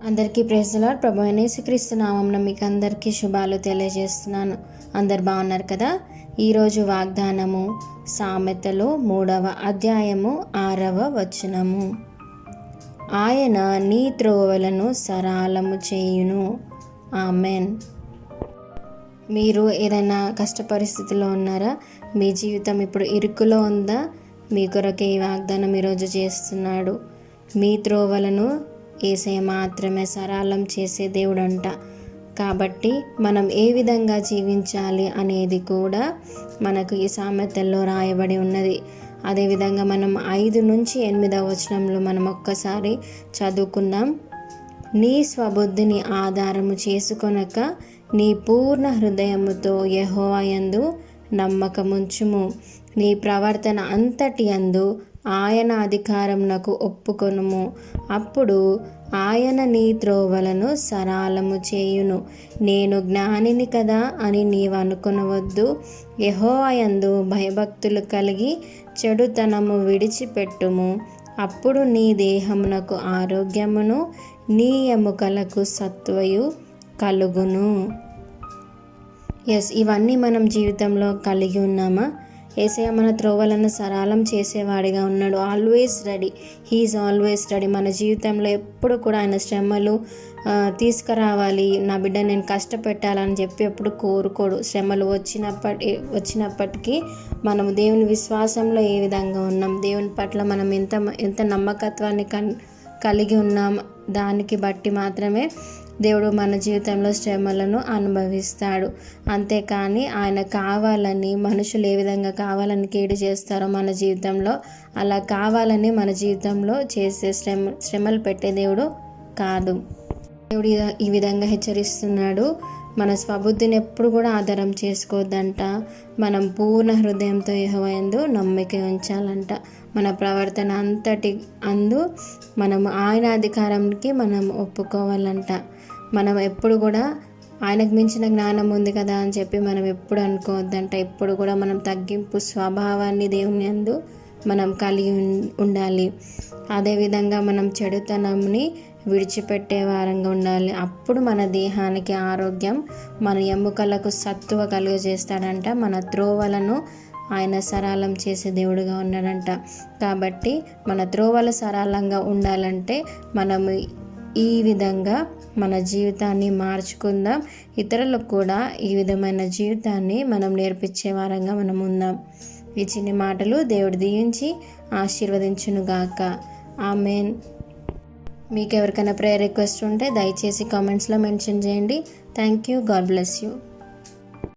అందరికీ praise the lord. ప్రభు అయిన యేసుక్రీస్తు నామమున మీకు అందరికీ శుభాలు తెలియజేస్తున్నాను. అందరు బాగున్నారు కదా? ఈరోజు వాగ్దానము సామెతలు 3వ అధ్యాయము 6వ వచనము. ఆయన నీ త్రోవలను సరళము చేయును. ఆమెన్. మీరు ఏదైనా కష్ట పరిస్థితిలో ఉన్నారా? మీ జీవితం ఇప్పుడు ఇరుకులో ఉందా? మీ కొరకే ఈ వాగ్దానం ఈరోజు చేస్తున్నాడు. మీ త్రోవలను యేసయ్య మాత్రమే సరళం చేసే దేవుడంట. కాబట్టి మనం ఏ విధంగా జీవించాలి అనేది కూడా మనకు ఈ సామెతల్లో రాయబడి ఉన్నది. అదేవిధంగా మనం 5 నుంచి 8వ వచనంలో మనం ఒక్కసారి చదువుకున్నాం. నీ స్వబుద్ధిని ఆధారము చేసుకొనక నీ పూర్ణ హృదయముతో యెహోవా యందు నమ్మకముంచుము. నీ ప్రవర్తన అంతటి యందు ఆయన అధికారమునకు ఒప్పుకొనుము. అప్పుడు ఆయన నీ త్రోవలను సరళము చేయును. నేను జ్ఞానిని కదా అని నీవు అనుకొనవద్దు. యెహోవా యందు భయభక్తులు కలిగి చెడుతనము విడిచిపెట్టుము. అప్పుడు నీ దేహమునకు ఆరోగ్యమును నీ ఎముకలకు సత్వయు కలుగును. ఇవన్నీ మనం జీవితంలో కలిగి ఉన్నామా? యేసయ్య మన త్రోవలను సరళం చేసేవాడిగా ఉన్నాడు. Always ready. He is always ready. మన జీవితంలో ఎప్పుడు కూడా ఆయన శ్రమలు తీసుకురావాలి, నా బిడ్డ నేను కష్టపెట్టాలని చెప్పి ఎప్పుడు కోరుకోడు. శ్రమలు వచ్చినప్పటికీ మనము దేవుని విశ్వాసంలో ఏ విధంగా ఉన్నాం, దేవుని పట్ల మనం ఎంత నమ్మకత్వాన్ని కలిగి ఉన్నాం, దానికి బట్టి మాత్రమే దేవుడు మన జీవితంలో శ్రమలను అనుభవిస్తాడు. అంతేకాని ఆయన కావాలని, మనుషులు ఏ విధంగా కావాలని కీడు చేస్తారో మన జీవితంలో అలా కావాలని మన జీవితంలో చేసే శ్రమలు పెట్టే దేవుడు కాదు. దేవుడు ఈ విధంగా హెచ్చరిస్తున్నాడు. మన స్వబుద్ధిని ఎప్పుడు కూడా ఆధారం చేసుకోవద్దంట. మనం పూర్ణ హృదయంతో యెహోవా యందు నమ్మిక ఉంచాలంట. మన ప్రవర్తన అంతటి అందు మనము ఆయన అధికారానికి మనం ఒప్పుకోవాలంట. మనం ఎప్పుడు కూడా ఆయనకు మించిన జ్ఞానం ఉంది కదా అని చెప్పి మనం ఎప్పుడు అనుకోవద్దంట. ఎప్పుడు కూడా మనం తగ్గింపు స్వభావాన్ని దేవుని యందు మనం కలిగి ఉండాలి. అదేవిధంగా మనం చెడుతనంని విడిచిపెట్టే వారంగా ఉండాలి. అప్పుడు మన దేహానికి ఆరోగ్యం, మన ఎముకలకు సత్తువ కలుగజేస్తాడంట. మన త్రోవలను ఆయన సరళం చేసే దేవుడుగా ఉన్నాడంట. కాబట్టి మన త్రోవలు సరళంగా ఉండాలంటే మనము ఈ విధంగా మన జీవితాన్ని మార్చుకుందాం. ఇతరులకు కూడా ఈ విధమైన జీవితాన్ని మనం నేర్పించే వారంగా మనం ఉందాం. ఈ చిన్ని మాటలు దేవుడు దీవించి ఆశీర్వదించునుగాక. ఆమెన్. మీకు ఎవరికైనా ప్రేయర్ రిక్వెస్ట్ ఉంటే దయచేసి కామెంట్స్లో మెన్షన్ చేయండి. Thank you. God bless you.